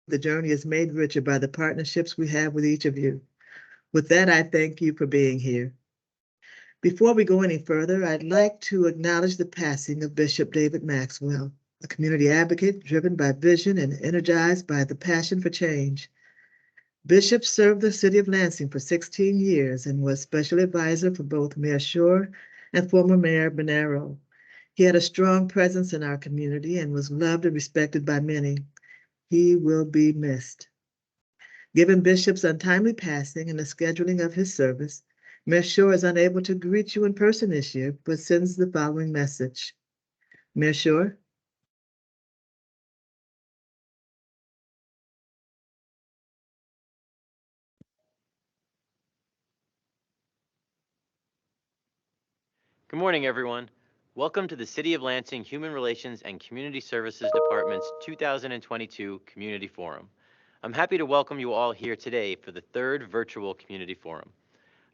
the journey is made richer by the partnerships we have with each of you. With that, I thank you for being here. Before we go any further, I'd like to acknowledge the passing of Bishop David Maxwell, a community advocate driven by vision and energized by the passion for change. Bishop served the city of Lansing for 16 years and was special advisor for both Mayor Shore and former Mayor Bonero. He had a strong presence in our community and was loved and respected by many. He will be missed. Given Bishop's untimely passing and the scheduling of his service, Mayor Shore is unable to greet you in person this year, but sends the following message. Mayor Shore? Good morning, everyone. Welcome to the City of Lansing Human Relations and Community Services Department's 2022 Community Forum. I'm happy to welcome you all here today for the third virtual Community Forum.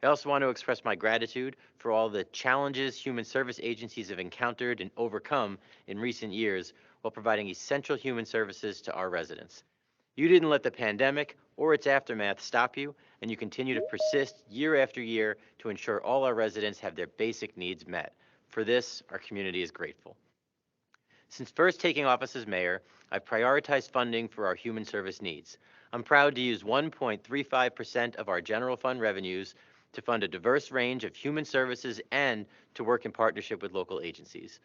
I also want to express my gratitude for all the challenges human service agencies have encountered and overcome in recent years while providing essential human services to our residents. You didn't let the pandemic or its aftermath stop you, and you continue to persist year after year to ensure all our residents have their basic needs met. For this, our community is grateful. Since first taking office as mayor, I've prioritized funding for our human service needs. I'm proud to use 1.35% of our general fund revenues to fund a diverse range of human services and to work in partnership with local agencies.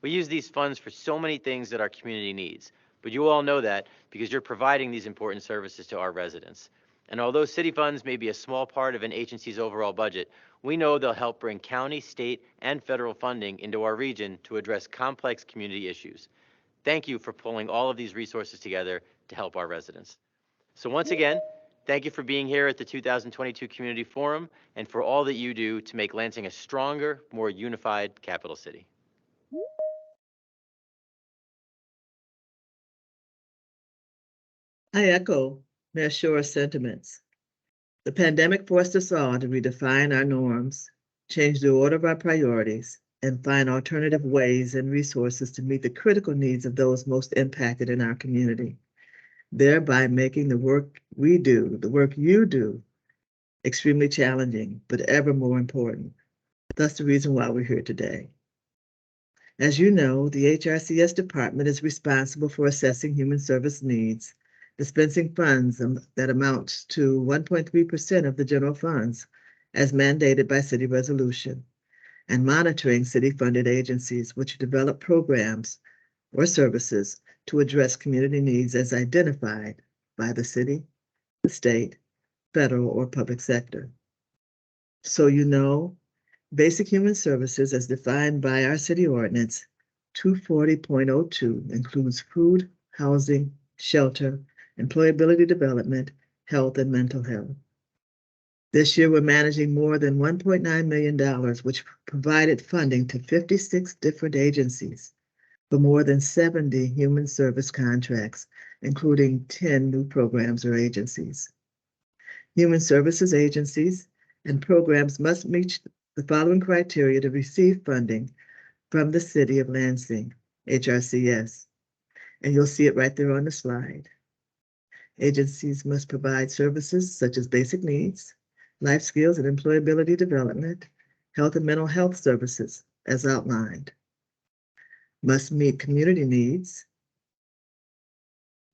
We use these funds for so many things that our community needs, but you all know that because you're providing these important services to our residents. And although city funds may be a small part of an agency's overall budget, we know they'll help bring county, state, and federal funding into our region to address complex community issues. Thank you for pulling all of these resources together to help our residents. So once again, thank you for being here at the 2022 Community Forum and for all that you do to make Lansing a stronger, more unified capital city. I echo Mayor Shore's sentiments. The pandemic forced us all to redefine our norms, change the order of our priorities, and find alternative ways and resources to meet the critical needs of those most impacted in our community, thereby making the work we do, the work you do, extremely challenging, but ever more important. That's the reason why we're here today. As you know, the HRCS department is responsible for assessing human service needs, dispensing funds that amount to 1.3% of the general funds, as mandated by city resolution, and monitoring city-funded agencies which develop programs or services to address community needs as identified by the city, the state, federal, or public sector. So you know, basic human services as defined by our city ordinance 240.02 includes food, housing, shelter, employability development, health, and mental health. This year, we're managing more than $1.9 million, which provided funding to 56 different agencies for more than 70 human service contracts, including 10 new programs or agencies. Human services agencies and programs must meet the following criteria to receive funding from the City of Lansing, HRCS, and you'll see it right there on the slide. Agencies must provide services such as basic needs, life skills and employability development, health and mental health services, as outlined. Must meet community needs,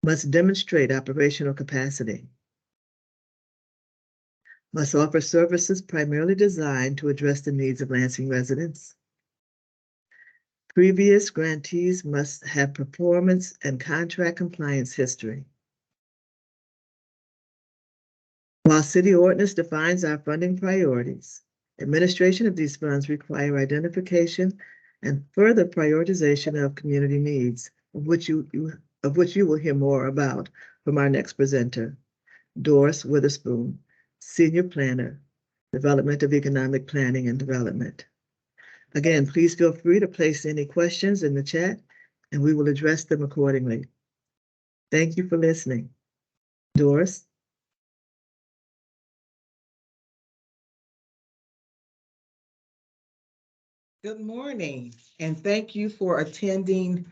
must demonstrate operational capacity, must offer services primarily designed to address the needs of Lansing residents. Previous grantees must have performance and contract compliance history. While City Ordinance defines our funding priorities, administration of these funds require identification and further prioritization of community needs, of which you will hear more about from our next presenter, Doris Witherspoon, Senior Planner, Development of Economic Planning and Development. Again, please feel free to place any questions in the chat, and we will address them accordingly. Thank you for listening. Doris? Good morning, and thank you for attending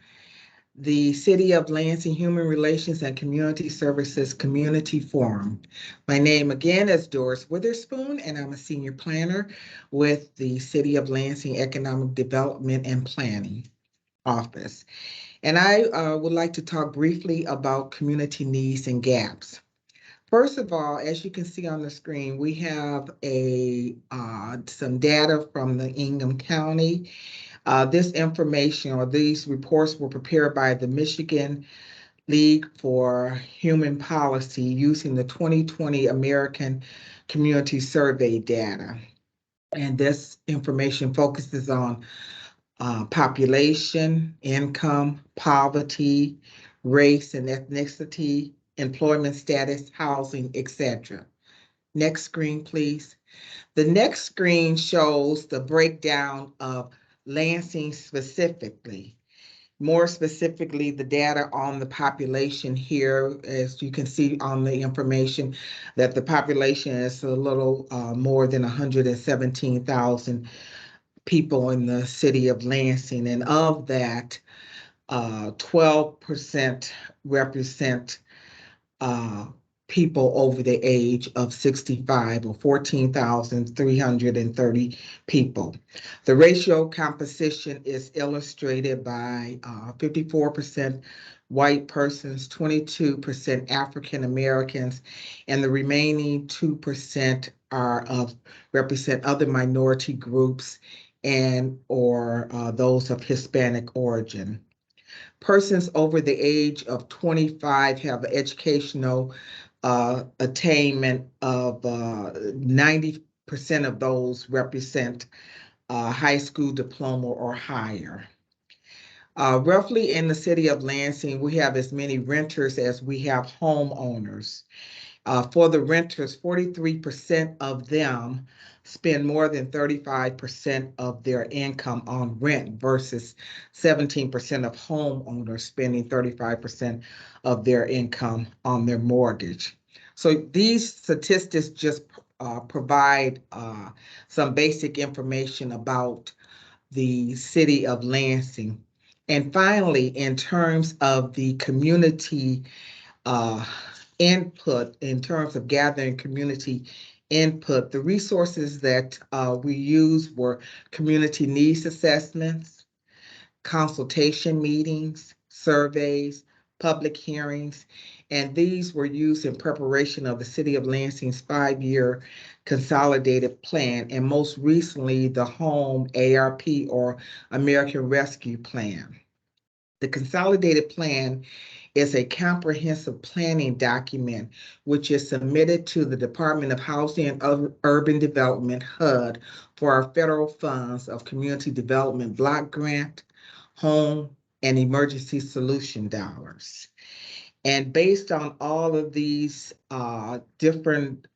the City of Lansing Human Relations and Community Services Community Forum. My name again is Doris Witherspoon, and I'm a senior planner with the City of Lansing Economic Development and Planning Office. And I would like to talk briefly about community needs and gaps. First of all, as you can see on the screen, we have some data from the Ingham County. This information or these reports were prepared by the Michigan League for Human Policy using the 2020 American Community Survey data. And this information focuses on population, income, poverty, race and ethnicity, employment status, housing, etc. Next screen, please. The next screen shows the breakdown of Lansing specifically. More specifically, the data on the population here, as you can see on the information, that the population is a little more than 117,000 people in the city of Lansing. And of that, 12% represent uh, people over the age of 65, or 14,330 people. The racial composition is illustrated by 54% white persons, 22% African Americans, and the remaining 2% represent other minority groups and or those of Hispanic origin. Persons over the age of 25 have an educational attainment of 90% of those represent high school diploma or higher. Roughly in the city of Lansing, we have as many renters as we have homeowners. For the renters, 43% of them spend more than 35% of their income on rent versus 17% of homeowners spending 35% of their income on their mortgage. So these statistics just provide some basic information about the city of Lansing. And finally, in terms of the community uh, input, in terms of gathering community input, the resources that we used were community needs assessments, consultation meetings, surveys, public hearings, and these were used in preparation of the City of Lansing's 5-year consolidated plan, and most recently, the Home ARP, or American Rescue Plan. The consolidated plan is a comprehensive planning document which is submitted to the Department of Housing and Urban Development, HUD, for our federal funds of Community Development Block Grant, Home, and Emergency Solution dollars. And based on all of these different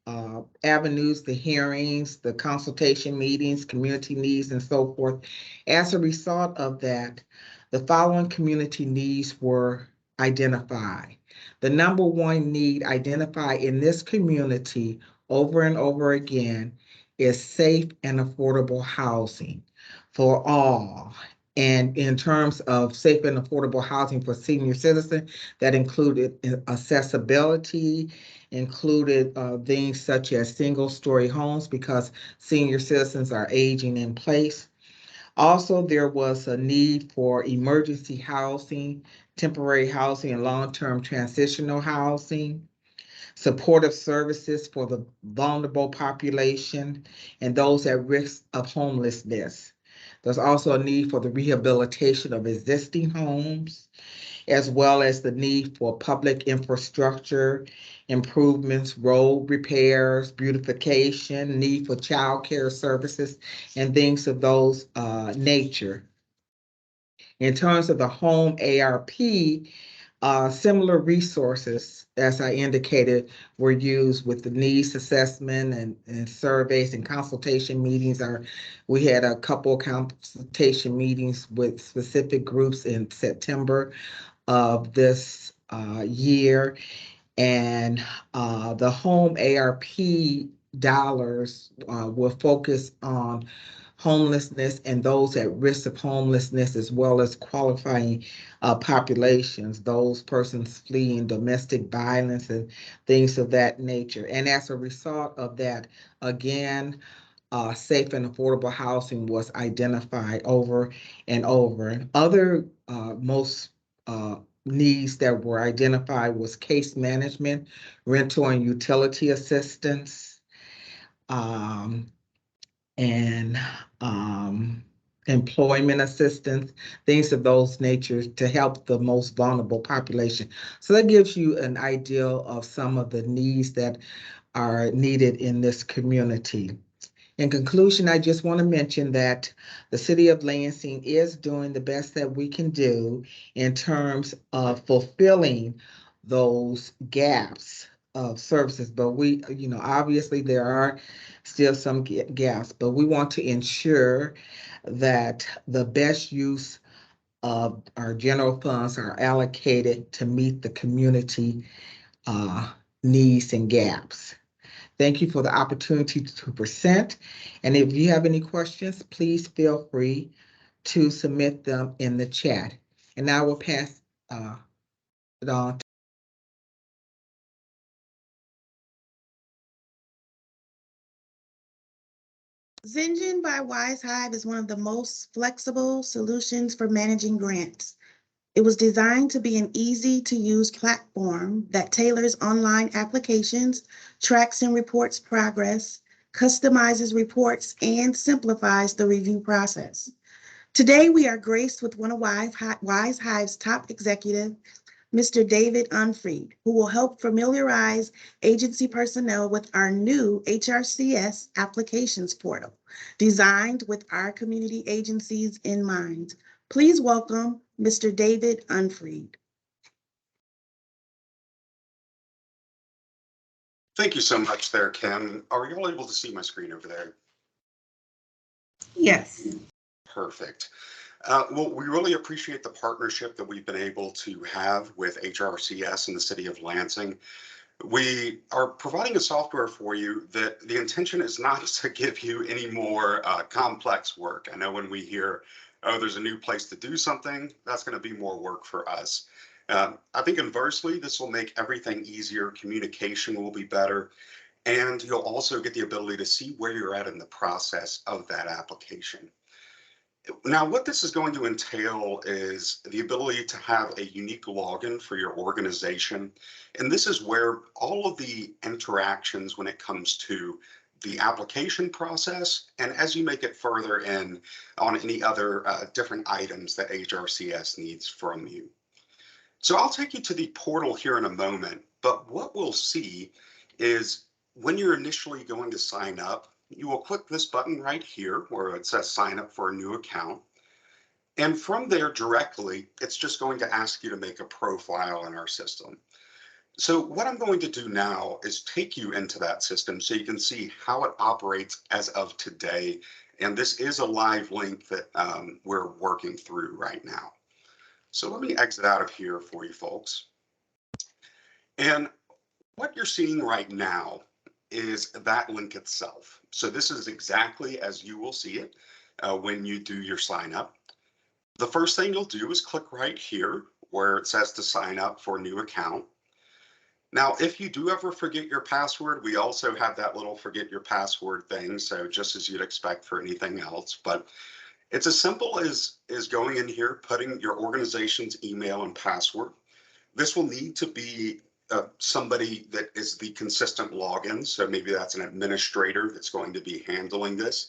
avenues, the hearings, the consultation meetings, community needs, and so forth, as a result of that, the following community needs were identified. The number one need identified in this community over and over again is safe and affordable housing for all. And in terms of safe and affordable housing for senior citizens, that included accessibility, included things such as single-story homes because senior citizens are aging in place. Also, there was a need for emergency housing, temporary housing, and long-term transitional housing, supportive services for the vulnerable population and those at risk of homelessness. There's also a need for the rehabilitation of existing homes, as well as the need for public infrastructure improvements, road repairs, beautification, need for child care services, and things of those nature. In terms of the Home ARP, similar resources, as I indicated, were used with the needs assessment and surveys and consultation meetings. We had a couple of consultation meetings with specific groups in September of this year. And the Home ARP dollars will focus on homelessness and those at risk of homelessness, as well as qualifying populations, those persons fleeing domestic violence and things of that nature. And as a result of that, again, safe and affordable housing was identified over and over. Other most needs that were identified was case management, rental and utility assistance, um, and employment assistance, things of those natures to help the most vulnerable population. So that gives you an idea of some of the needs that are needed in this community. In conclusion, I just want to mention that the city of Lansing is doing the best that we can do in terms of fulfilling those gaps of services. But we, obviously there are still some gaps, but we want to ensure that the best use of our general funds are allocated to meet the community needs and gaps. Thank you for the opportunity to present. And if you have any questions, please feel free to submit them in the chat. And now we'll pass it on. Zengen by Wise Hive is one of the most flexible solutions for managing grants. It was designed to be an easy-to-use platform that tailors online applications, tracks and reports progress, customizes reports, and simplifies the review process. Today, we are graced with one of Wise Hive's top executives, Mr. David Unfried, who will help familiarize agency personnel with our new HRCS applications portal, designed with our community agencies in mind. Please welcome Mr. David Unfried. Thank you so much there, Kim. Are you all able to see my screen over there? Yes. Perfect. Well, we really appreciate the partnership that we've been able to have with HRCS and the city of Lansing. We are providing a software for you that the intention is not to give you any more complex work. I know when we hear, oh, there's a new place to do something, that's going to be more work for us. I think inversely, this will make everything easier. Communication will be better. And you'll also get the ability to see where you're at in the process of that application. Now, what this is going to entail is the ability to have a unique login for your organization. And this is where all of the interactions when it comes to the application process, and as you make it further in on any other different items that HRCS needs from you. So I'll take you to the portal here in a moment, but what we'll see is when you're initially going to sign up, you will click this button right here where it says sign up for a new account. And from there directly, it's just going to ask you to make a profile in our system. So what I'm going to do now is take you into that system so you can see how it operates as of today. And this is a live link that we're working through right now. So let me exit out of here for you folks. And what you're seeing right now is that link itself. So this is exactly as you will see it when you do your sign up. The first thing you'll do is click right here where it says to sign up for a new account. Now, if you do ever forget your password, we also have that little forget your password thing. So just as you'd expect for anything else, but it's as simple as going in here, putting your organization's email and password. This will need to be somebody that is the consistent login. So maybe that's an administrator that's going to be handling this.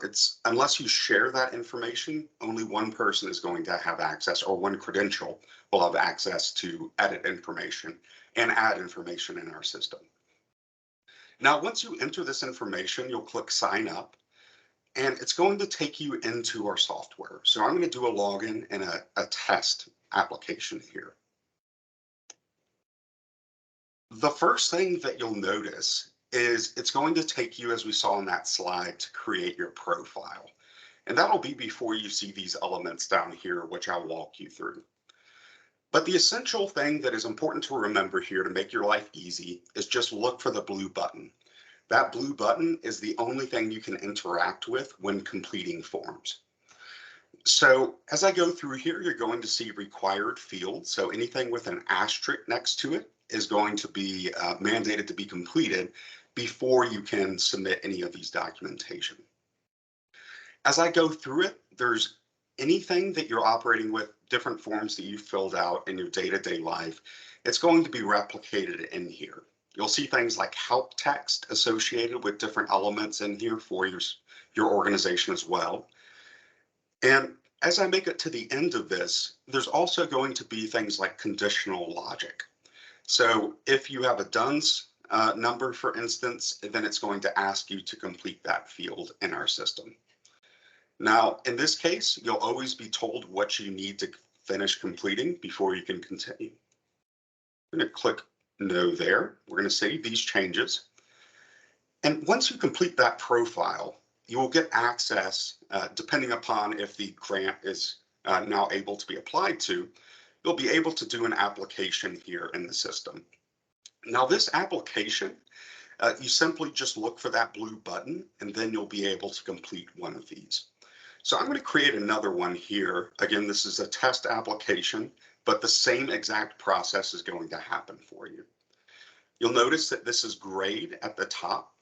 It's unless you share that information, only one person is going to have access, or one credential will have access to edit information and add information in our system. Now, once you enter this information, you'll click sign up. And it's going to take you into our software. So I'm going to do a login and a test application here. The first thing that you'll notice is it's going to take you, as we saw in that slide, to create your profile. And that'll be before you see these elements down here, which I'll walk you through. But the essential thing that is important to remember here to make your life easy is just look for the blue button. That blue button is the only thing you can interact with when completing forms. So as I go through here, you're going to see required fields. So anything with an asterisk next to it is going to be mandated to be completed before you can submit any of these documentation. As I go through it, there's anything that you're operating with, different forms that you filled out in your day-to-day life, it's going to be replicated in here. You'll see things like help text associated with different elements in here for your organization as well. And as I make it to the end of this, there's also going to be things like conditional logic. So if you have a DUNS number, for instance, then it's going to ask you to complete that field in our system. Now, in this case, you'll always be told what you need to finish completing before you can continue. I'm going to click No there. We're going to save these changes. And once you complete that profile, you will get access, depending upon if the grant is now able to be applied to, you'll be able to do an application here in the system. Now, this application, you simply just look for that blue button, and then you'll be able to complete one of these. So I'm going to create another one here. Again, this is a test application, but the same exact process is going to happen for you. You'll notice that this is grayed at the top.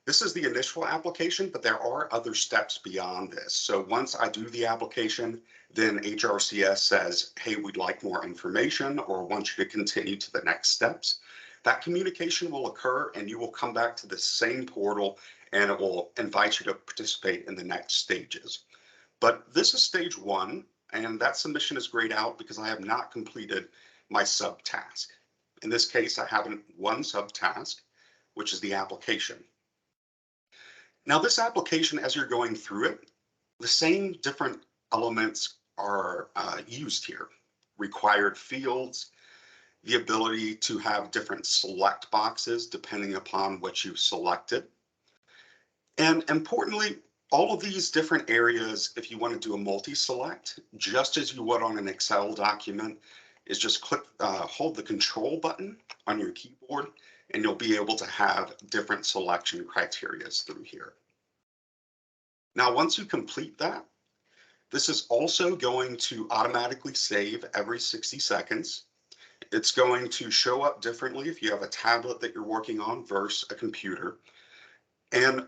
This is the initial application, but there are other steps beyond this. So once I do the application, then HRCS says, hey, we'd like more information or want you to continue to the next steps. That communication will occur and you will come back to the same portal and it will invite you to participate in the next stages. But this is stage one, and that submission is grayed out because I have not completed my subtask. In this case, I have one subtask, which is the application. Now, this application, as you're going through it, the same different elements are used here. Required fields, the ability to have different select boxes depending upon what you've selected. And importantly, all of these different areas, if you want to do a multi-select, just as you would on an Excel document, is just hold the control button on your keyboard, and you'll be able to have different selection criteria through here. Now, once you complete that, this is also going to automatically save every 60 seconds. It's going to show up differently if you have a tablet that you're working on versus a computer. And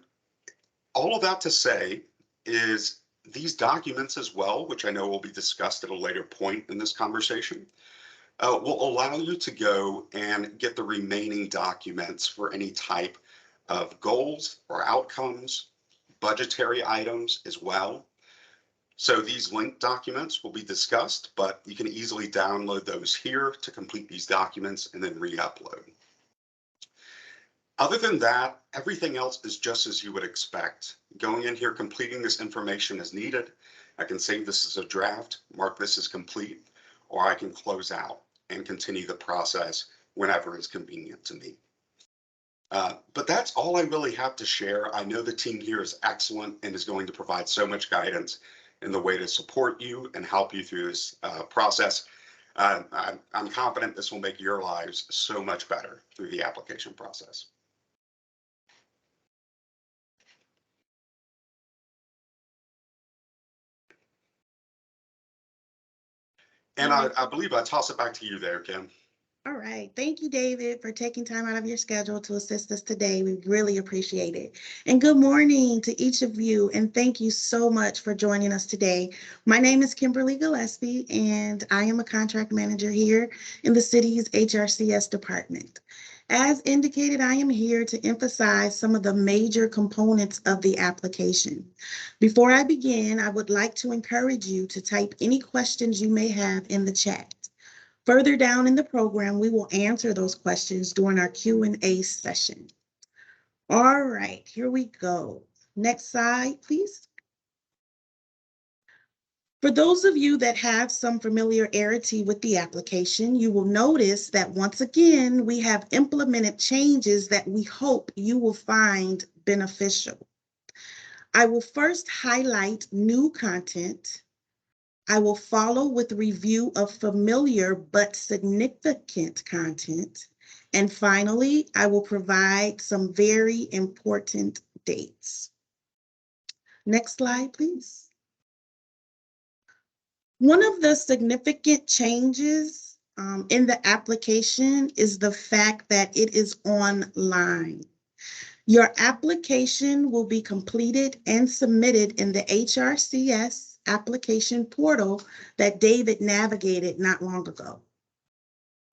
all of that to say is these documents as well, which I know will be discussed at a later point in this conversation, will allow you to go and get the remaining documents for any type of goals or outcomes, budgetary items as well. So these linked documents will be discussed, but you can easily download those here to complete these documents and then re-upload. Other than that, everything else is just as you would expect. Going in here, completing this information as needed. I can save this as a draft, mark this as complete, or I can close out and continue the process whenever it's convenient to me. But that's all I really have to share. I know the team here is excellent and is going to provide so much guidance in the way to support you and help you through this process. I'm confident this will make your lives so much better through the application process. And I believe I toss it back to you there, Kim. All right. Thank you, David, for taking time out of your schedule to assist us today. We really appreciate it. And good morning to each of you. And thank you so much for joining us today. My name is Kimberly Gillespie, and I am a contract manager here in the city's HRCS department. As indicated, I am here to emphasize some of the major components of the application. Before I begin, I would like to encourage you to type any questions you may have in the chat. Further down in the program, we will answer those questions during our Q&A session. All right, here we go. Next slide, please. For those of you that have some familiarity with the application, you will notice that once again, we have implemented changes that we hope you will find beneficial. I will first highlight new content. I will follow with a review of familiar but significant content, And finally, I will provide some very important dates. Next slide, please. One of the significant changes in the application is the fact that it is online. Your application will be completed and submitted in the HRCS application portal that David navigated not long ago.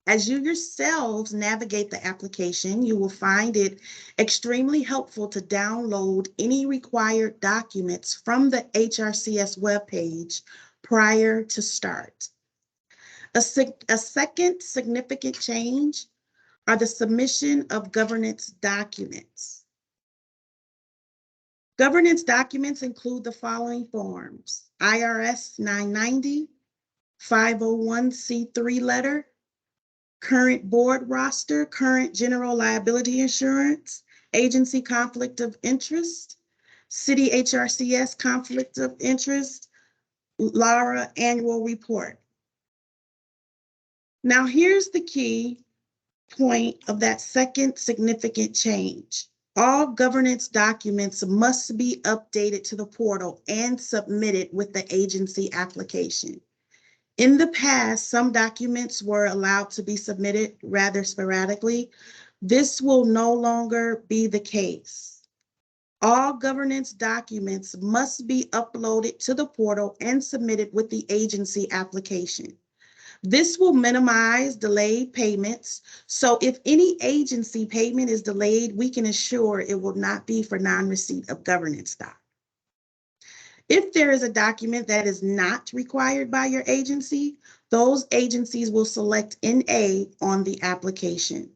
As you yourselves navigate the application, you will find it extremely helpful to download any required documents from the HRCS webpage prior to start. A second significant change are the submission of governance documents. Governance documents include the following forms: IRS 990, 501c3 letter, current board roster, current general liability insurance, agency conflict of interest, city HRCS conflict of interest, LARA annual report. Now here's the key point of that second significant change. All governance documents must be updated to the portal and submitted with the agency application. In the past, some documents were allowed to be submitted rather sporadically. This will no longer be the case. All governance documents must be uploaded to the portal and submitted with the agency application. This will minimize delayed payments. So if any agency payment is delayed, we can assure it will not be for non-receipt of governance doc. If there is a document that is not required by your agency, those agencies will select NA on the application,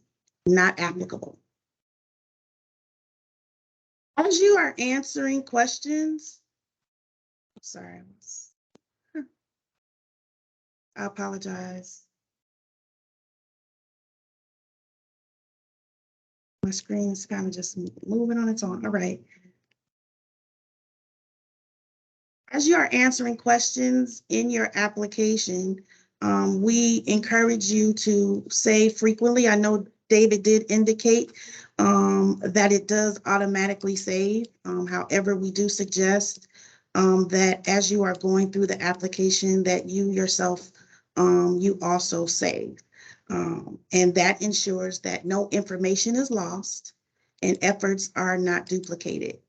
not applicable. As you are answering questions, sorry, I apologize. My screen is kind of just moving on its own. All right. As you are answering questions in your application, we encourage you to say frequently. I know David did indicate that it does automatically save. However, we do suggest that as you are going through the application that you yourself, you also save. And that ensures that no information is lost and efforts are not duplicated.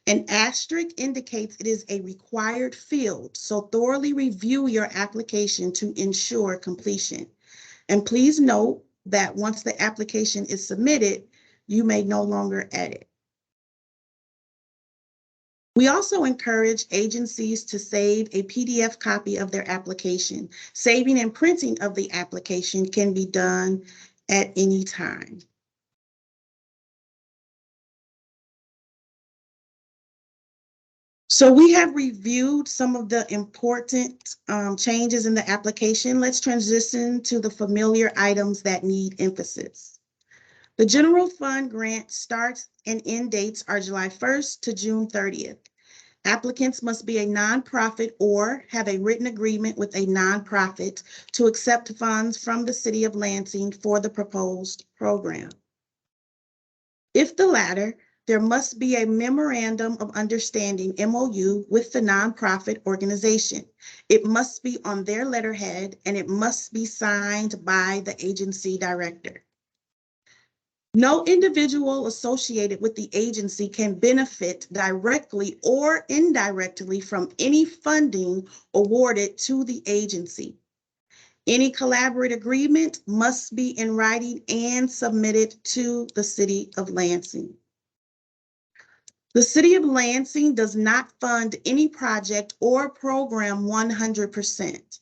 An asterisk indicates it is a required field, so thoroughly review your application to ensure completion. And please note that once the application is submitted, you may no longer edit. We also encourage agencies to save a PDF copy of their application. Saving and printing of the application can be done at any time. So we have reviewed some of the important changes in the application. Let's transition to the familiar items that need emphasis. The general fund grant starts and end dates are July 1st to June 30th. Applicants must be a nonprofit or have a written agreement with a nonprofit to accept funds from the City of Lansing for the proposed program. If the latter, there must be a memorandum of understanding, MOU, with the nonprofit organization. It must be on their letterhead and it must be signed by the agency director. No individual associated with the agency can benefit directly or indirectly from any funding awarded to the agency. Any collaborative agreement must be in writing and submitted to the City of Lansing. The City of Lansing does not fund any project or program 100%.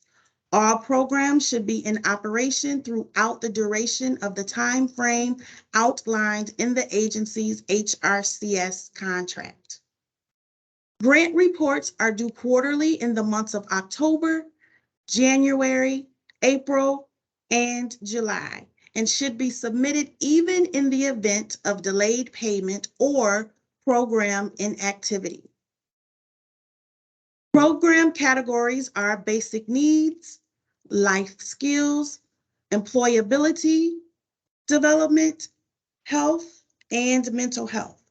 All programs should be in operation throughout the duration of the time frame outlined in the agency's HRCS contract. Grant reports are due quarterly in the months of October, January, April, and July, and should be submitted even in the event of delayed payment or program inactivity. Program categories are basic needs, life skills, employability, development, health, and mental health.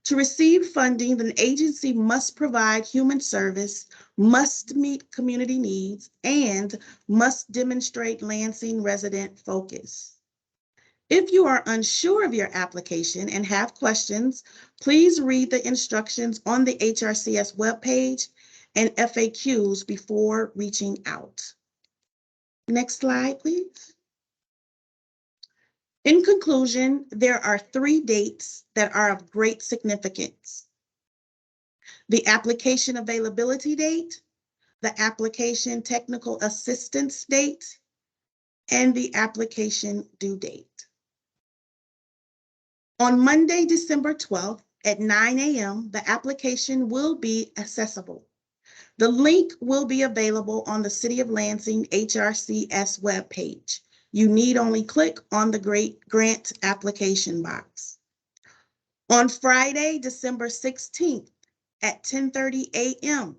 To receive funding, the agency must provide human service, must meet community needs, and must demonstrate Lansing resident focus. If you are unsure of your application and have questions, please read the instructions on the HRCS webpage and FAQs before reaching out. Next slide, please. In conclusion, there are 3 dates that are of great significance: the application availability date, the application technical assistance date, and the application due date. On Monday, December 12th at 9 a.m., the application will be accessible. The link will be available on the City of Lansing HRCS webpage. You need only click on the grant application box. On Friday, December 16th at 10:30 a.m.,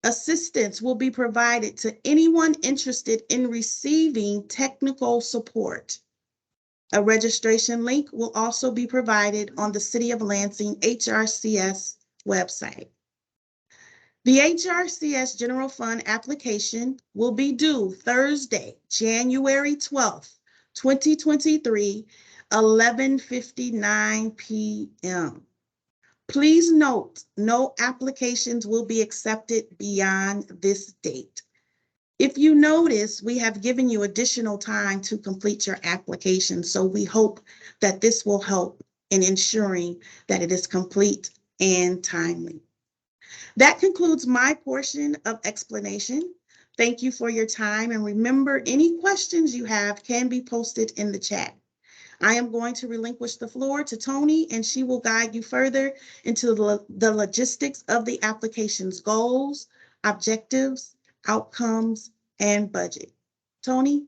assistance will be provided to anyone interested in receiving technical support. A registration link will also be provided on the City of Lansing HRCS website. The HRCS General Fund application will be due Thursday, January 12th, 2023, 11:59 p.m. Please note, no applications will be accepted beyond this date. If you notice, we have given you additional time to complete your application, so we hope that this will help in ensuring that it is complete and timely. That concludes my portion of explanation. Thank you for your time, and remember, any questions you have can be posted in the chat. I am going to relinquish the floor to Tony, and she will guide you further into the logistics of the application's goals, objectives, outcomes, and budget. Tony?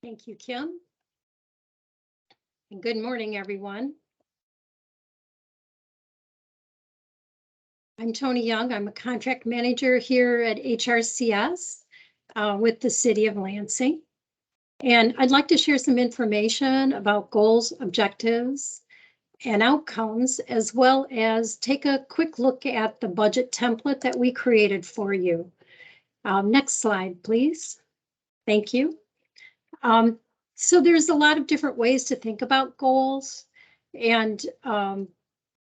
Thank you, Kim. And good morning, everyone. I'm Tony Young. I'm a contract manager here at HRCS with the City of Lansing. And I'd like to share some information about goals, objectives, and outcomes, as well as take a quick look at the budget template that we created for you. Next slide, please. Thank you. So there's a lot of different ways to think about goals, and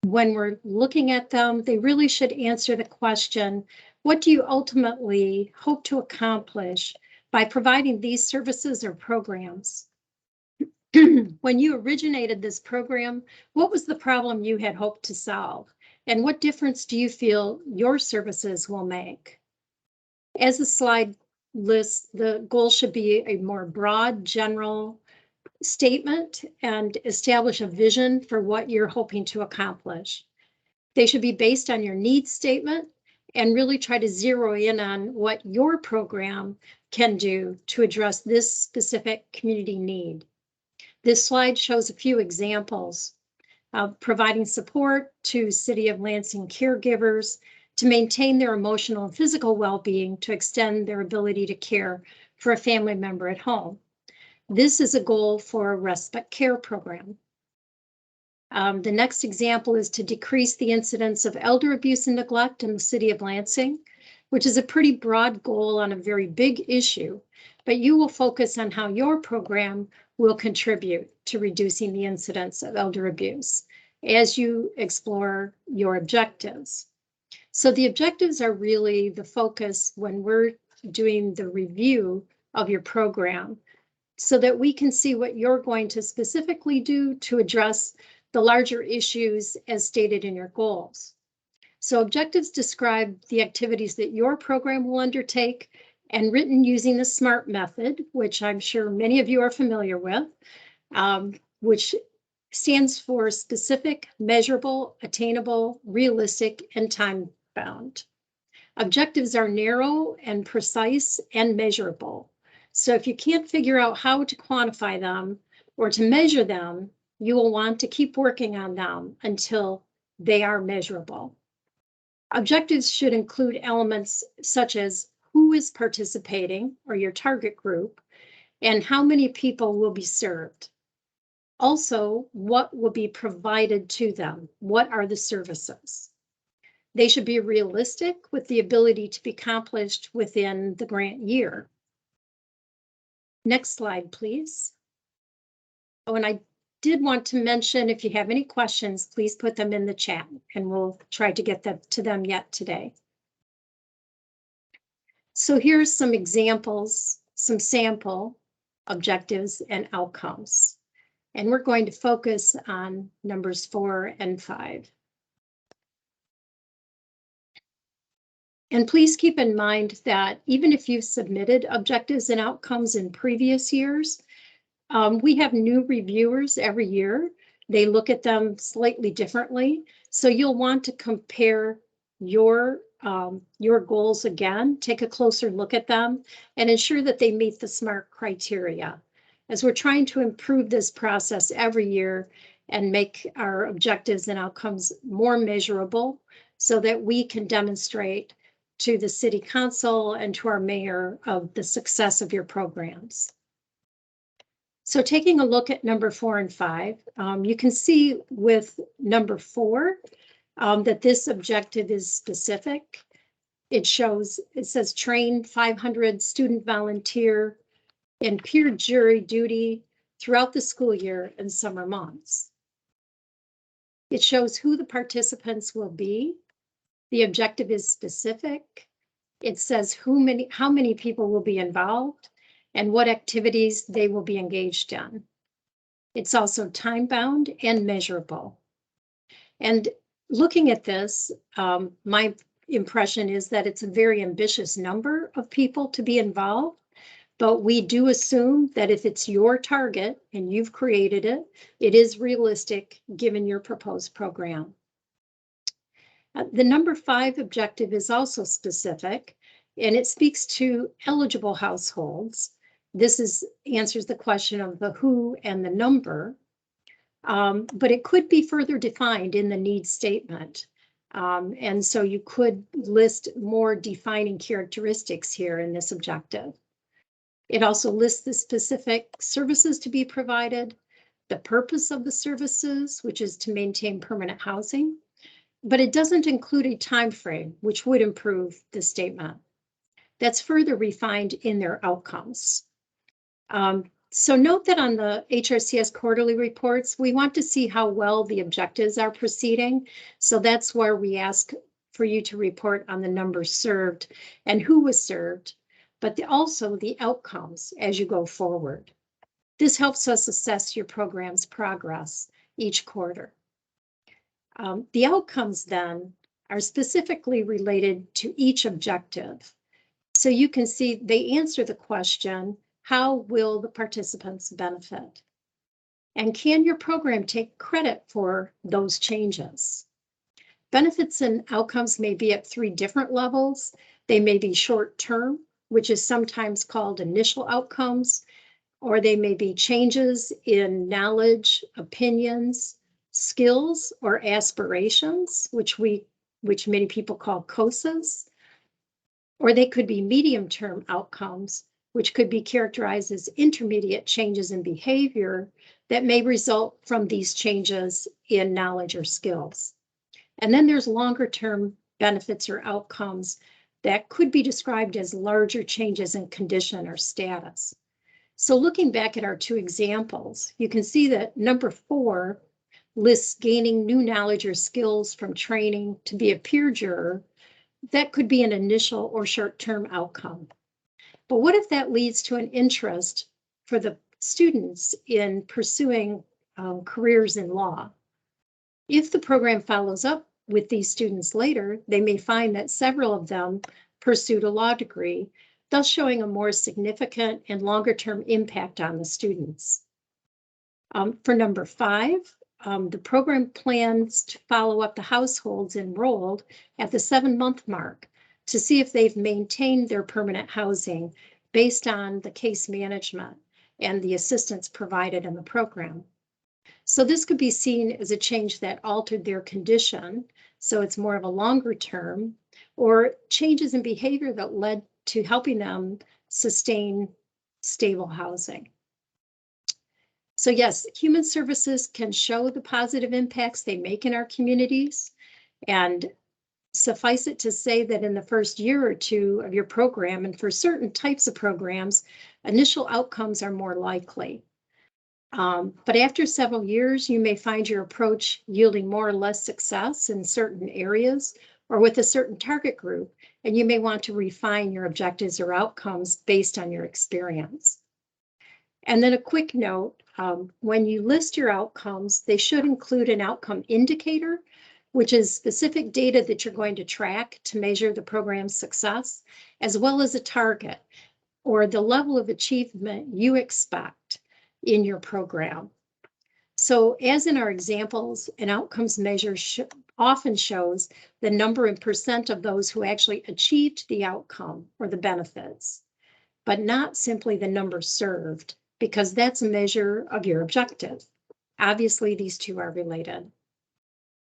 when we're looking at them, they really should answer the question, what do you ultimately hope to accomplish by providing these services or programs? When you originated this program, what was the problem you had hoped to solve? And what difference do you feel your services will make? As the slide lists, the goal should be a more broad, general statement and establish a vision for what you're hoping to accomplish. They should be based on your needs statement and really try to zero in on what your program can do to address this specific community need. This slide shows a few examples of providing support to City of Lansing caregivers to maintain their emotional and physical well-being to extend their ability to care for a family member at home. This is a goal for a respite care program. The next example is to decrease the incidence of elder abuse and neglect in the City of Lansing, which is a pretty broad goal on a very big issue, but you will focus on how your program will contribute to reducing the incidence of elder abuse as you explore your objectives. So the objectives are really the focus when we're doing the review of your program, so that we can see what you're going to specifically do to address the larger issues as stated in your goals. So objectives describe the activities that your program will undertake and written using the SMART method, which I'm sure many of you are familiar with, which stands for specific, measurable, attainable, realistic, and time-bound. Objectives are narrow and precise and measurable. So if you can't figure out how to quantify them or to measure them, you will want to keep working on them until they are measurable. Objectives should include elements such as who is participating or your target group and how many people will be served. Also, what will be provided to them? What are the services? They should be realistic with the ability to be accomplished within the grant year. Next slide, please. Oh, and I did want to mention, if you have any questions, please put them in the chat and we'll try to get them to them yet today. So here's some examples, some sample objectives and outcomes. And we're going to focus on numbers 4 and 5. And please keep in mind that even if you've submitted objectives and outcomes in previous years, we have new reviewers every year. They look at them slightly differently. So you'll want to compare your goals again, take a closer look at them and ensure that they meet the SMART criteria. As we're trying to improve this process every year and make our objectives and outcomes more measurable so that we can demonstrate to the City Council and to our mayor of the success of your programs. So taking a look at number 4 and 5, you can see with number 4 that this objective is specific. It says train 500 student volunteer and peer jury duty throughout the school year and summer months. It shows who the participants will be. The objective is specific. It says how many people will be involved and what activities they will be engaged in. It's also time-bound and measurable. And looking at this, my impression is that it's a very ambitious number of people to be involved, but we do assume that if it's your target and you've created it, it is realistic given your proposed program. The number 5 objective is also specific, and it speaks to eligible households. This answers the question of the who and the number, but it could be further defined in the needs statement. And so you could list more defining characteristics here in this objective. It also lists the specific services to be provided, the purpose of the services, which is to maintain permanent housing, but it doesn't include a time frame, which would improve the statement. That's further refined in their outcomes. So note that on the HRCS quarterly reports, we want to see how well the objectives are proceeding. So that's where we ask for you to report on the numbers served and who was served, but also the outcomes as you go forward. This helps us assess your program's progress each quarter. The outcomes then are specifically related to each objective. So you can see they answer the question, how will the participants benefit? And can your program take credit for those changes? Benefits and outcomes may be at 3 different levels. They may be short-term, which is sometimes called initial outcomes, or they may be changes in knowledge, opinions, skills, or aspirations, which many people call COSAs, or they could be medium-term outcomes, which could be characterized as intermediate changes in behavior that may result from these changes in knowledge or skills. And then there's longer-term benefits or outcomes that could be described as larger changes in condition or status. So looking back at our 2 examples, you can see that number 4 lists gaining new knowledge or skills from training to be a peer juror. That could be an initial or short-term outcome. But what if that leads to an interest for the students in pursuing careers in law? If the program follows up with these students later, they may find that several of them pursued a law degree, thus showing a more significant and longer-term impact on the students. For number 5, the program plans to follow up the households enrolled at the 7-month mark to see if they've maintained their permanent housing based on the case management and the assistance provided in the program. So this could be seen as a change that altered their condition, so it's more of a longer term, or changes in behavior that led to helping them sustain stable housing. So yes, human services can show the positive impacts they make in our communities, and suffice it to say that in the first year or two of your program, and for certain types of programs, initial outcomes are more likely. But after several years, you may find your approach yielding more or less success in certain areas or with a certain target group, and you may want to refine your objectives or outcomes based on your experience. And then a quick note, when you list your outcomes, they should include an outcome indicator, which is specific data that you're going to track to measure the program's success, as well as a target or the level of achievement you expect in your program. So as in our examples, an outcomes measure often shows the number and percent of those who actually achieved the outcome or the benefits, but not simply the number served, because that's a measure of your objective. Obviously, these two are related.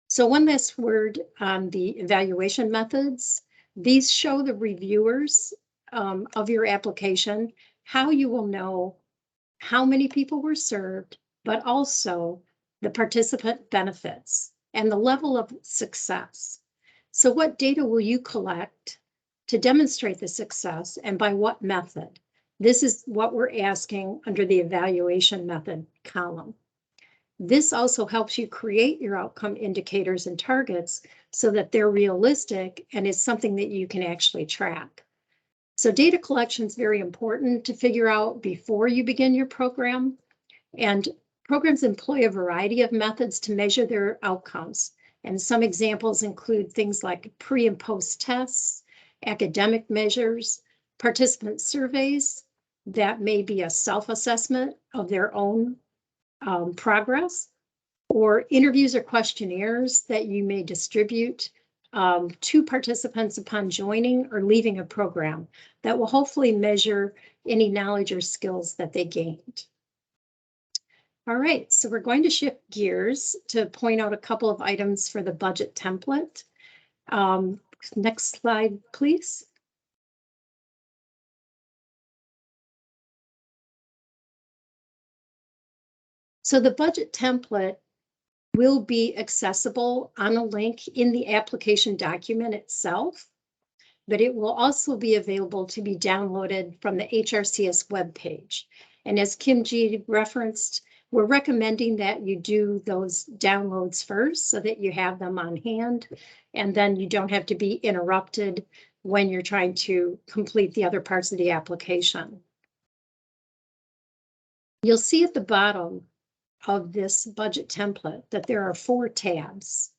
So one last word on the evaluation methods. These show the reviewers of your application how you will know how many people were served, but also the participant benefits and the level of success. So what data will you collect to demonstrate the success, and by what method? This is what we're asking under the evaluation method column. This also helps you create your outcome indicators and targets so that they're realistic and is something that you can actually track. So data collection is very important to figure out before you begin your program, and programs employ a variety of methods to measure their outcomes. And some examples include things like pre and post tests, academic measures, participant surveys that may be a self-assessment of their own progress, or interviews or questionnaires that you may distribute to participants upon joining or leaving a program that will hopefully measure any knowledge or skills that they gained. All right, so we're going to shift gears to point out a couple of items for the budget template. Next slide, please. So the budget template will be accessible on a link in the application document itself, but it will also be available to be downloaded from the HRCS webpage. And as Kim G referenced, we're recommending that you do those downloads first so that you have them on hand, and then you don't have to be interrupted when you're trying to complete the other parts of the application. You'll see at the bottom of this budget template that there are 4 tabs.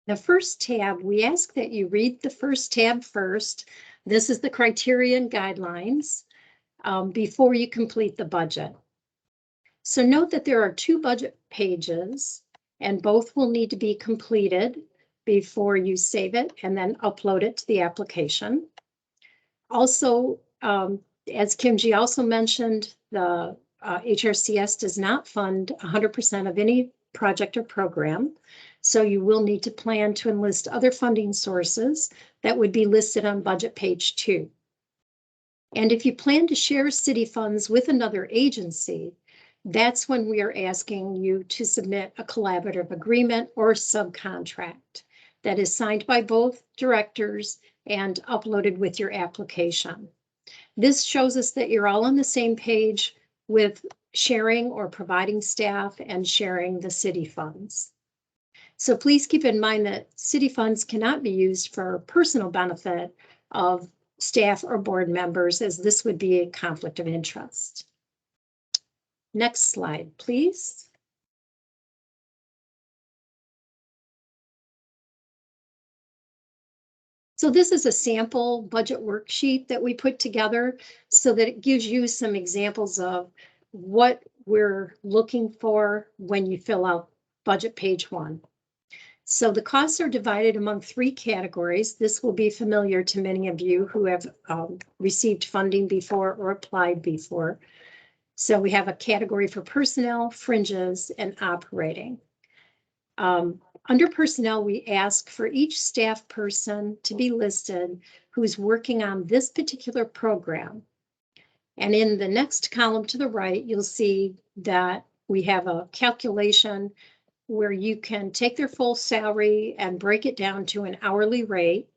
The first tab, we ask that you read the first tab first. This is the criteria and guidelines before you complete the budget. So note that there are 2 budget pages, and both will need to be completed before you save it and then upload it to the application. Also, as Kim G also mentioned, the HRCS does not fund 100% of any project or program, so you will need to plan to enlist other funding sources that would be listed on budget page 2. And if you plan to share city funds with another agency, that's when we are asking you to submit a collaborative agreement or subcontract that is signed by both directors and uploaded with your application. This shows us that you're all on the same page with sharing or providing staff and sharing the city funds. So please keep in mind that city funds cannot be used for personal benefit of staff or board members, as this would be a conflict of interest. Next slide, please. So this is a sample budget worksheet that we put together so that it gives you some examples of what we're looking for when you fill out budget page 1. So the costs are divided among 3 categories. This will be familiar to many of you who have received funding before or applied before. So we have a category for personnel, fringes, and operating. Under personnel, we ask for each staff person to be listed who's working on this particular program. And in the next column to the right, you'll see that we have a calculation where you can take their full salary and break it down to an hourly rate,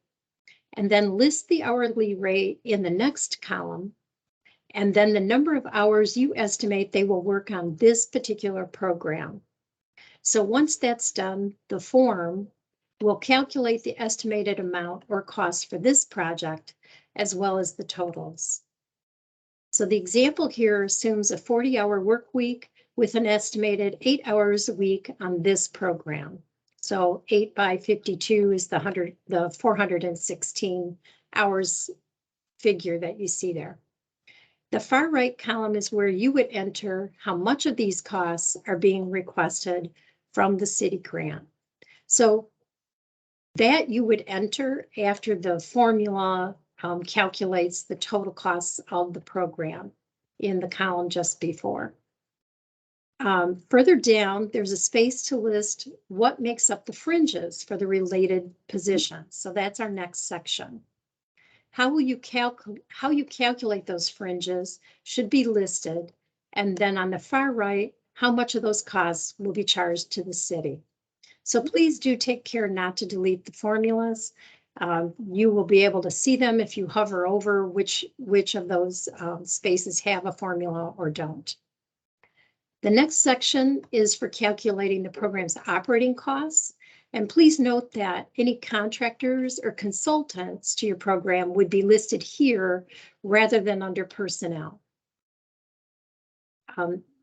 and then list the hourly rate in the next column, and then the number of hours you estimate they will work on this particular program. So once that's done, the form will calculate the estimated amount or cost for this project, as well as the totals. So the example here assumes a 40-hour work week with an estimated 8 hours a week on this program. So 8 by 52 is the 416 hours figure that you see there. The far right column is where you would enter how much of these costs are being requested from the city grant. So that you would enter after the formula calculates the total costs of the program in the column just before. Further down, there's a space to list what makes up the fringes for the related positions. So that's our next section. How you calculate those fringes should be listed. And then on the far right, how much of those costs will be charged to the city. So please do take care not to delete the formulas. You will be able to see them if you hover over which of those spaces have a formula or don't. The next section is for calculating the program's operating costs. And please note that any contractors or consultants to your program would be listed here rather than under personnel.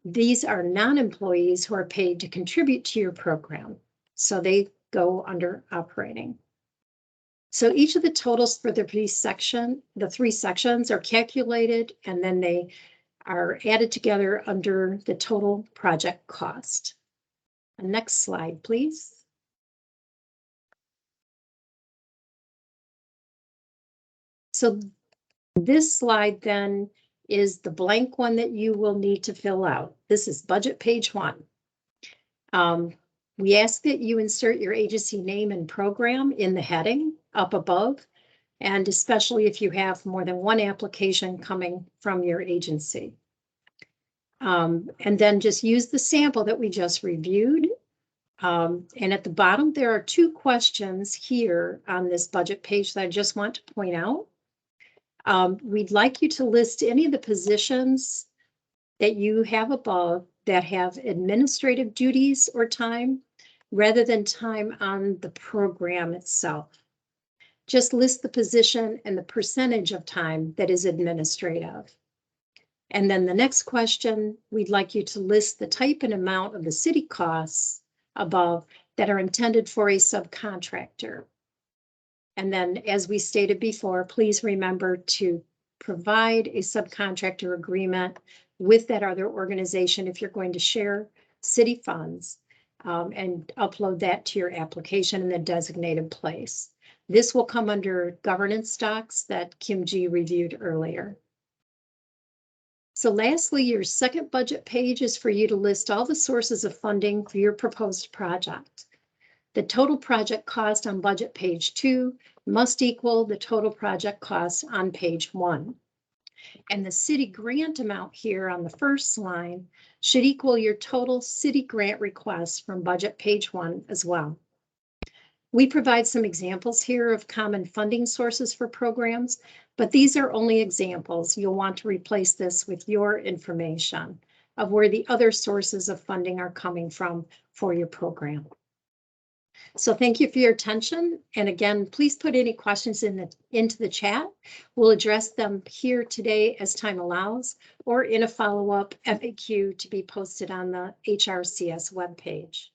These are non-employees who are paid to contribute to your program, so they go under operating. So each of the totals for the three sections are calculated, and then they are added together under the total project cost. Next slide, please. So this slide then is the blank one that you will need to fill out. This is budget page 1. We ask that you insert your agency name and program in the heading up above, and especially if you have more than one application coming from your agency. And then just use the sample that we just reviewed. And at the bottom, there are 2 questions here on this budget page that I just want to point out. We'd like you to list any of the positions that you have above that have administrative duties or time rather than time on the program itself. Just list the position and the percentage of time that is administrative. And then the next question, we'd like you to list the type and amount of the city costs above that are intended for a subcontractor. And then, as we stated before, please remember to provide a subcontractor agreement with that other organization if you're going to share city funds, and upload that to your application in the designated place. This will come under governance docs that Kim G reviewed earlier. So lastly, your second budget page is for you to list all the sources of funding for your proposed project. The total project cost on budget page 2 must equal the total project cost on page 1. And the city grant amount here on the first line should equal your total city grant request from budget page 1 as well. We provide some examples here of common funding sources for programs, but these are only examples. You'll want to replace this with your information of where the other sources of funding are coming from for your program. So thank you for your attention. And again, please put any questions into the chat. We'll address them here today as time allows, or in a follow-up FAQ to be posted on the HRCS webpage.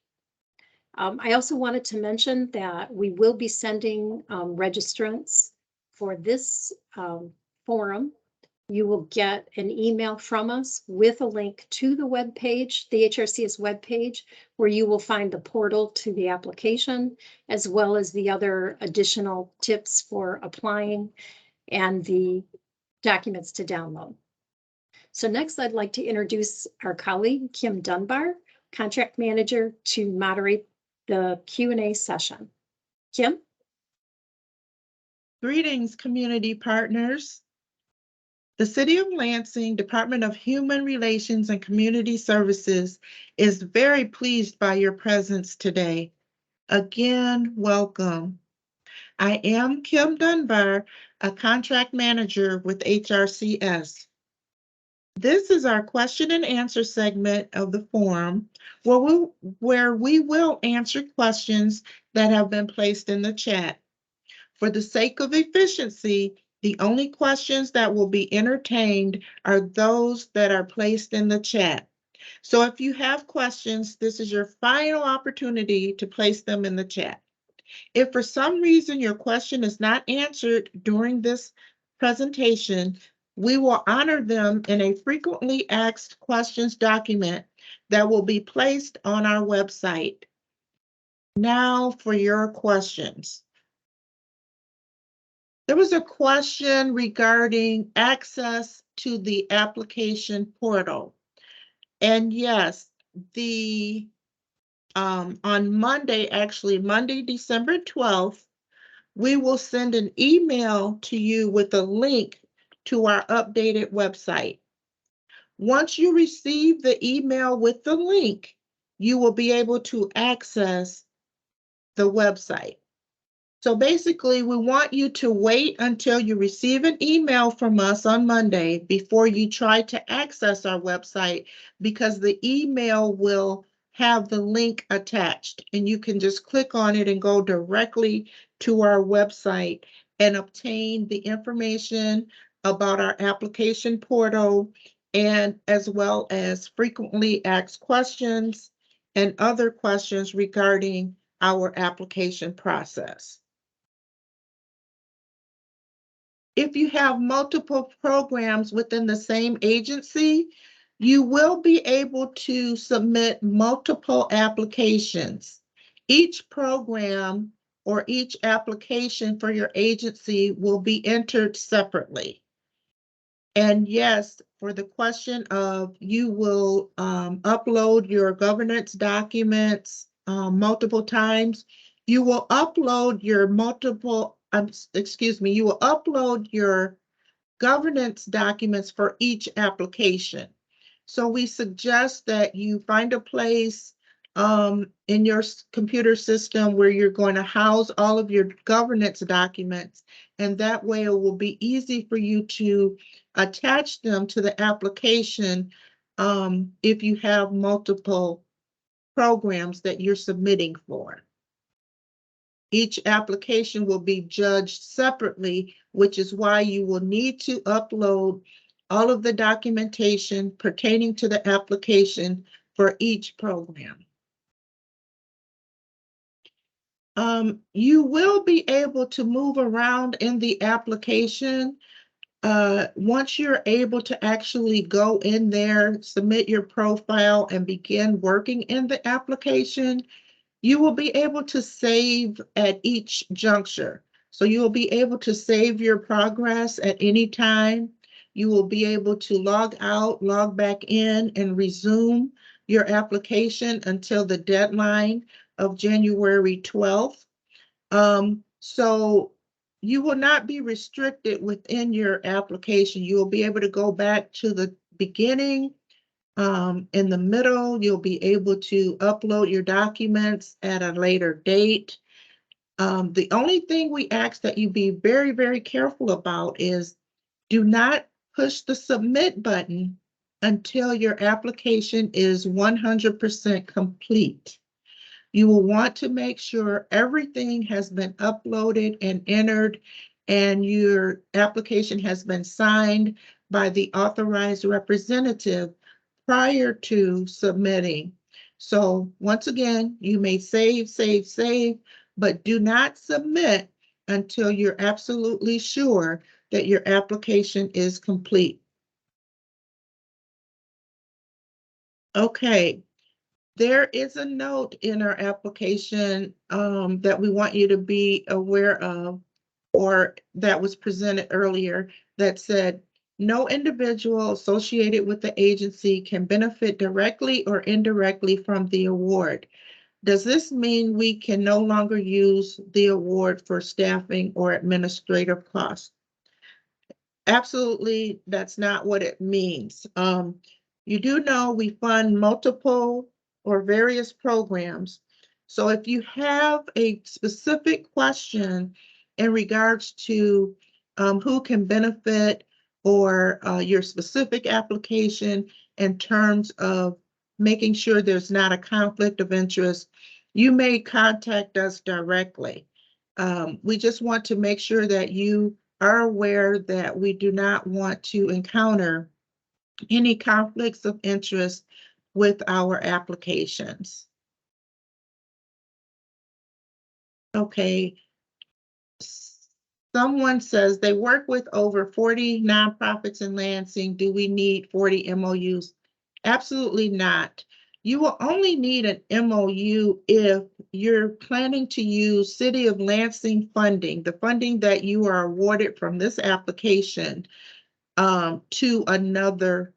I also wanted to mention that we will be sending registrants for this forum. You will get an email from us with a link to the webpage, the HRCS webpage, where you will find the portal to the application, as well as the other additional tips for applying and the documents to download. So next, I'd like to introduce our colleague, Kim Dunbar, Contract Manager, to moderate the Q&A session. Kim? Greetings, community partners. The City of Lansing Department of Human Relations and Community Services is very pleased by your presence today. Again, welcome. I am Kim Dunbar, a contract manager with HRCS. This is our question and answer segment of the forum where we will answer questions that have been placed in the chat. For the sake of efficiency, the only questions that will be entertained are those that are placed in the chat. So if you have questions, this is your final opportunity to place them in the chat. If for some reason your question is not answered during this presentation, we will honor them in a frequently asked questions document that will be placed on our website. Now for your questions. There was a question regarding access to the application portal. And yes, on Monday, actually Monday, December 12th, we will send an email to you with a link to our updated website. Once you receive the email with the link, you will be able to access the website. So basically, we want you to wait until you receive an email from us on Monday before you try to access our website, because the email will have the link attached and you can just click on it and go directly to our website and obtain the information about our application portal, and as well as frequently asked questions and other questions regarding our application process. If you have multiple programs within the same agency, you will be able to submit multiple applications. Each program or each application for your agency will be entered separately. And yes, for the question of you will upload your governance documents multiple times, you will upload your you will upload your governance documents for each application. So we suggest that you find a place in your computer system where you're going to house all of your governance documents, and that way it will be easy for you to attach them to the application if you have multiple programs that you're submitting for. Each application will be judged separately, which is why you will need to upload all of the documentation pertaining to the application for each program. You will be able to move around in the application once you're able to actually go in there, submit your profile, and begin working in the application. You will be able to save at each juncture. So you will be able to save your progress at any time. You will be able to log out, log back in, and resume your application until the deadline of January 12th. So you will not be restricted within your application. You will be able to go back to the beginning. In the middle, you'll be able to upload your documents at a later date. The only thing we ask that you be very, very careful about is do not push the submit button until your application is 100% complete. You will want to make sure everything has been uploaded and entered and your application has been signed by the authorized representative prior to submitting. So once again, you may save, but do not submit until you're absolutely sure that your application is complete. Okay, there is a note in our application that we want you to be aware of, or that was presented earlier, that said, No individual associated with the agency can benefit directly or indirectly from the award. Does this mean we can no longer use the award for staffing or administrative costs? Absolutely, that's not what it means. You do know we fund multiple or various programs. So if you have a specific question in regards to who can benefit or your specific application in terms of making sure there's not a conflict of interest, you may contact us directly. We just want to make sure that you are aware that we do not want to encounter any conflicts of interest with our applications. Okay. Someone says they work with over 40 nonprofits in Lansing. Do we need 40 MOUs? Absolutely not. You will only need an MOU if you're planning to use City of Lansing funding, the funding that you are awarded from this application, to another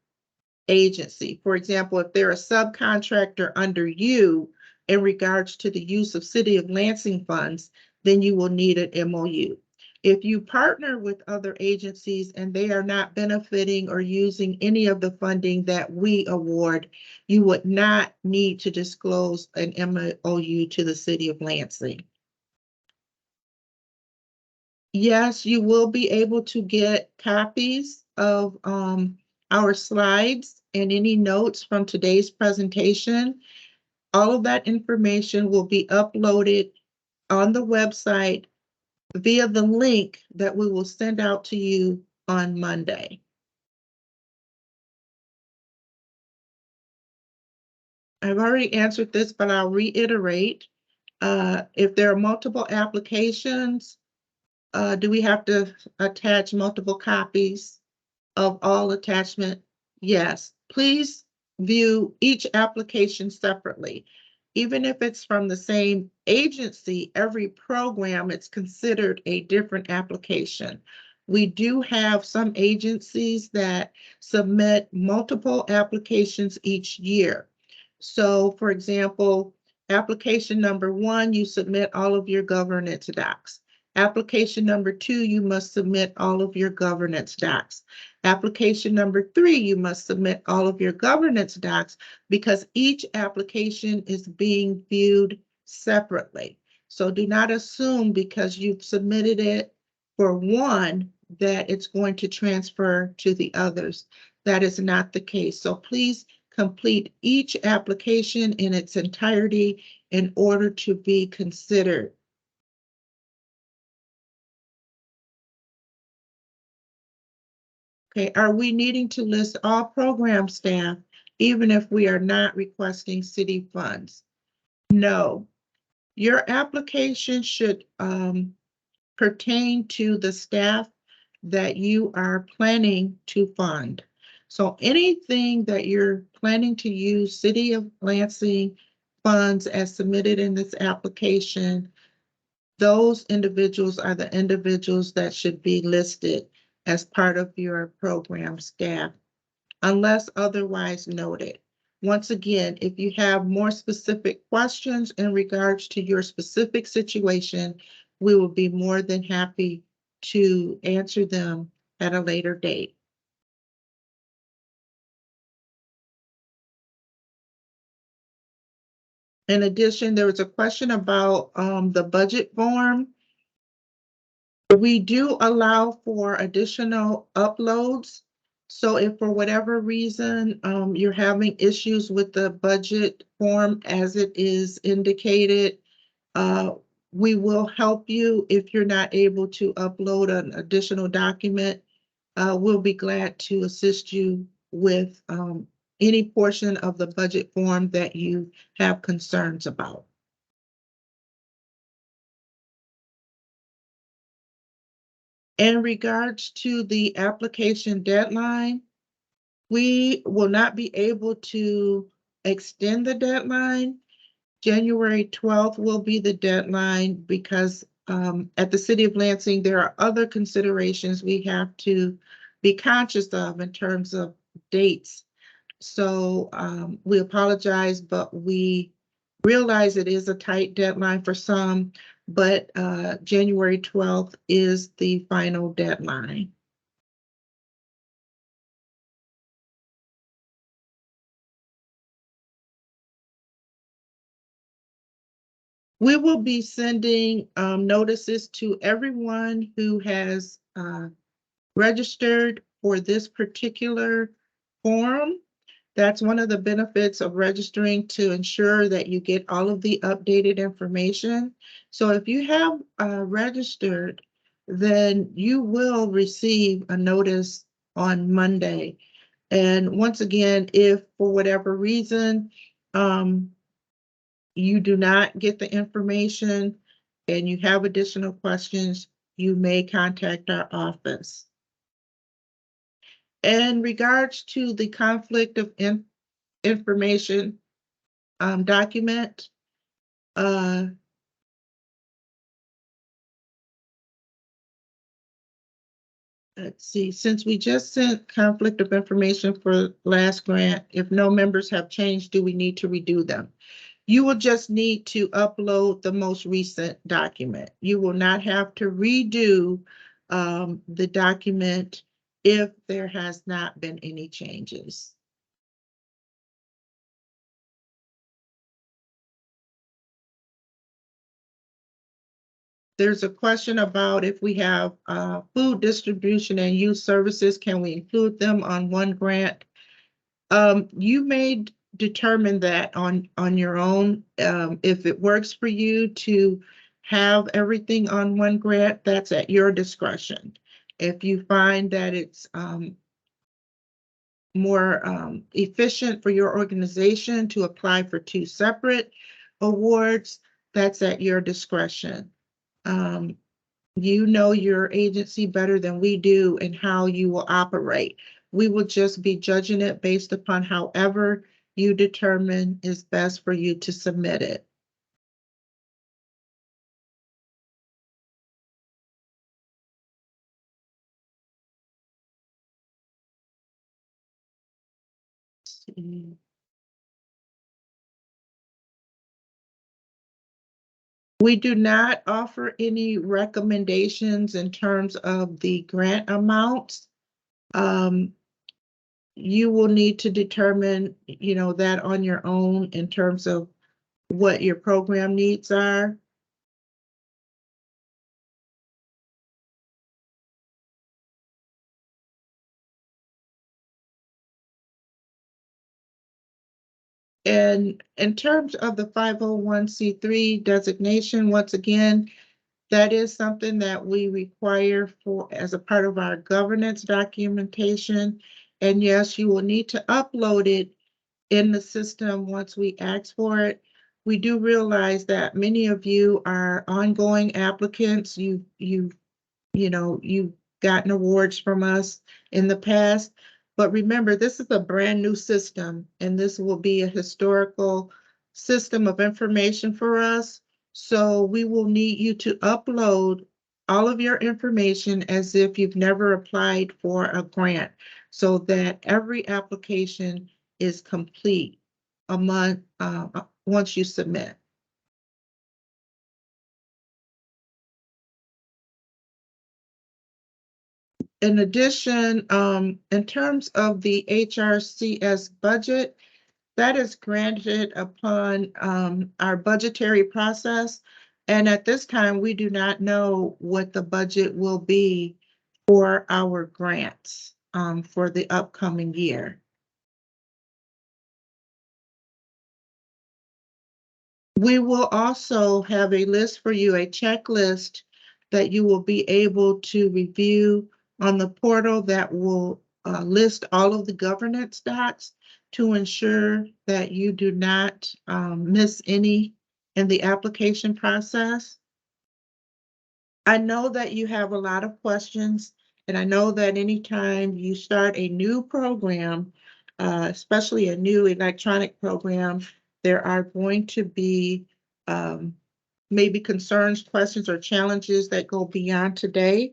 agency. For example, if they're a subcontractor under you in regards to the use of City of Lansing funds, then you will need an MOU. If you partner with other agencies and they are not benefiting or using any of the funding that we award, you would not need to disclose an MOU to the City of Lansing. Yes, you will be able to get copies of our slides and any notes from today's presentation. All of that information will be uploaded on the website via the link that we will send out to you on Monday. I've already answered this, but I'll reiterate. If there are multiple applications, do we have to attach multiple copies of all attachment? Yes. Please view each application separately. Even if it's from the same agency, every program, it's considered a different application. We do have some agencies that submit multiple applications each year. So for example, application number 1, you submit all of your governance docs. Application number 2, you must submit all of your governance docs. Application number 3, you must submit all of your governance docs because each application is being viewed separately. So do not assume because you've submitted it for one that it's going to transfer to the others. That is not the case. So please complete each application in its entirety in order to be considered. Okay, are we needing to list all program staff even if we are not requesting city funds? No. Your application should pertain to the staff that you are planning to fund. So anything that you're planning to use City of Lansing funds as submitted in this application, those individuals are the individuals that should be listed as part of your program staff, unless otherwise noted. Once again, if you have more specific questions in regards to your specific situation, we will be more than happy to answer them at a later date. In addition, there was a question about the budget form. We do allow for additional uploads. So if for whatever reason you're having issues with the budget form as it is indicated, we will help you if you're not able to upload an additional document. We'll be glad to assist you with any portion of the budget form that you have concerns about. In regards to the application deadline, we will not be able to extend the deadline. January 12th will be the deadline because at the City of Lansing, there are other considerations we have to be conscious of in terms of dates. So we apologize, but we realize it is a tight deadline for some, but January 12th is the final deadline. We will be sending notices to everyone who has registered for this particular forum. That's one of the benefits of registering, to ensure that you get all of the updated information. So if you have registered, then you will receive a notice on Monday. And once again, if for whatever reason you do not get the information and you have additional questions, you may contact our office. In regards to the conflict of information document, let's see, since we just sent conflict of information for last grant, if no members have changed, do we need to redo them? You will just need to upload the most recent document. You will not have to redo the document if there has not been any changes. There's a question about if we have food distribution and youth services, can we include them on one grant? You may determine that on your own. If it works for you to have everything on one grant, that's at your discretion. If you find that it's more efficient for your organization to apply for 2 separate awards, that's at your discretion. You know your agency better than we do and how you will operate. We will just be judging it based upon however you determine is best for you to submit it. We do not offer any recommendations in terms of the grant amounts. You will need to determine, that on your own in terms of what your program needs are. And in terms of the 501c3 designation, once again, that is something that we require for as a part of our governance documentation. And yes, you will need to upload it in the system once we ask for it. We do realize that many of you are ongoing applicants. You've gotten awards from us in the past. But remember, this is a brand new system, and this will be a historical system of information for us. So we will need you to upload all of your information as if you've never applied for a grant, so that every application is complete a month once you submit. In addition, in terms of the HRCS budget, that is granted upon our budgetary process. And at this time, we do not know what the budget will be for our grants for the upcoming year. We will also have a list for you, a checklist that you will be able to review on the portal that will list all of the governance docs to ensure that you do not miss any in the application process. I know that you have a lot of questions, and I know that anytime you start a new program, especially a new electronic program, there are going to be maybe concerns, questions, or challenges that go beyond today.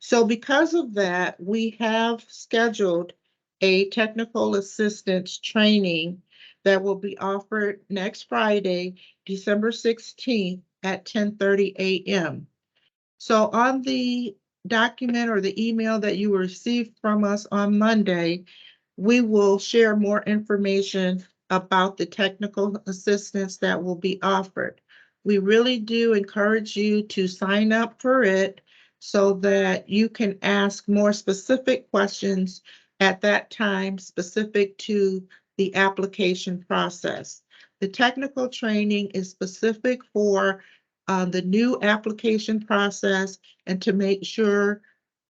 So because of that, we have scheduled a technical assistance training that will be offered next Friday, December 16th at 10:30 a.m. So on the document or the email that you received from us on Monday, we will share more information about the technical assistance that will be offered. We really do encourage you to sign up for it so that you can ask more specific questions at that time, specific to the application process. The technical training is specific for the new application process and to make sure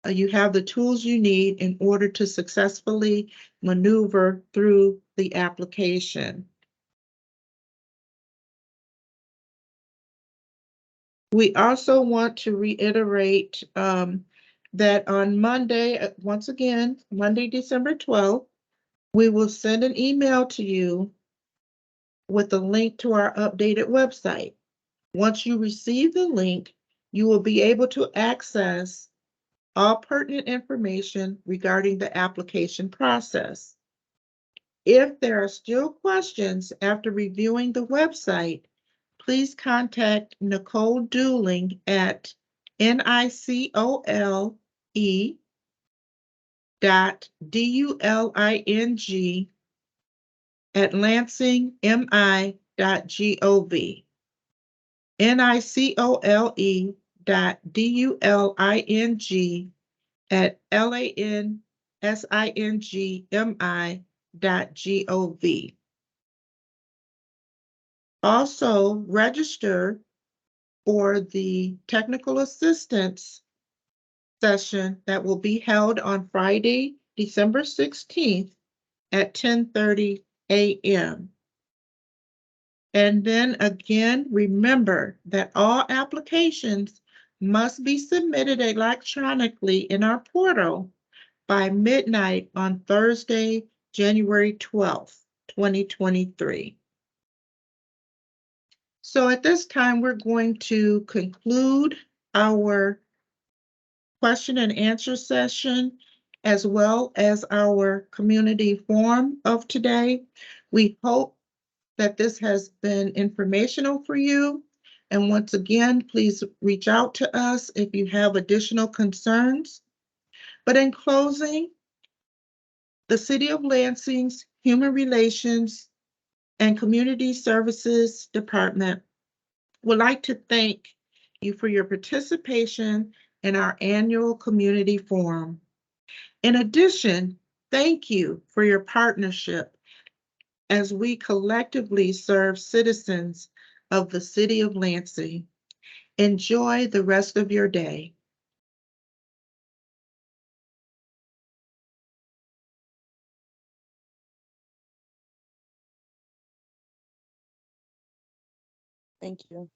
you have the tools you need in order to successfully maneuver through the application. We also want to reiterate that on Monday, once again, Monday, December 12th, we will send an email to you with a link to our updated website. Once you receive the link, you will be able to access all pertinent information regarding the application process. If there are still questions after reviewing the website, please contact Nicole Dooling at nicole.duling@lansingmi.gov. nicole.duling@lansingmi.gov. Also, register for the technical assistance session that will be held on Friday, December 16th at 10:30 a.m. And then again, remember that all applications must be submitted electronically in our portal by midnight on Thursday, January 12th, 2023. So at this time, we're going to conclude our question and answer session as well as our community forum of today. We hope that this has been informational for you. And once again, please reach out to us if you have additional concerns. But in closing, the City of Lansing's Human Relations and Community Services Department would like to thank you for your participation in our annual community forum. In addition, thank you for your partnership as we collectively serve citizens of the City of Lansing. Enjoy the rest of your day. Thank you.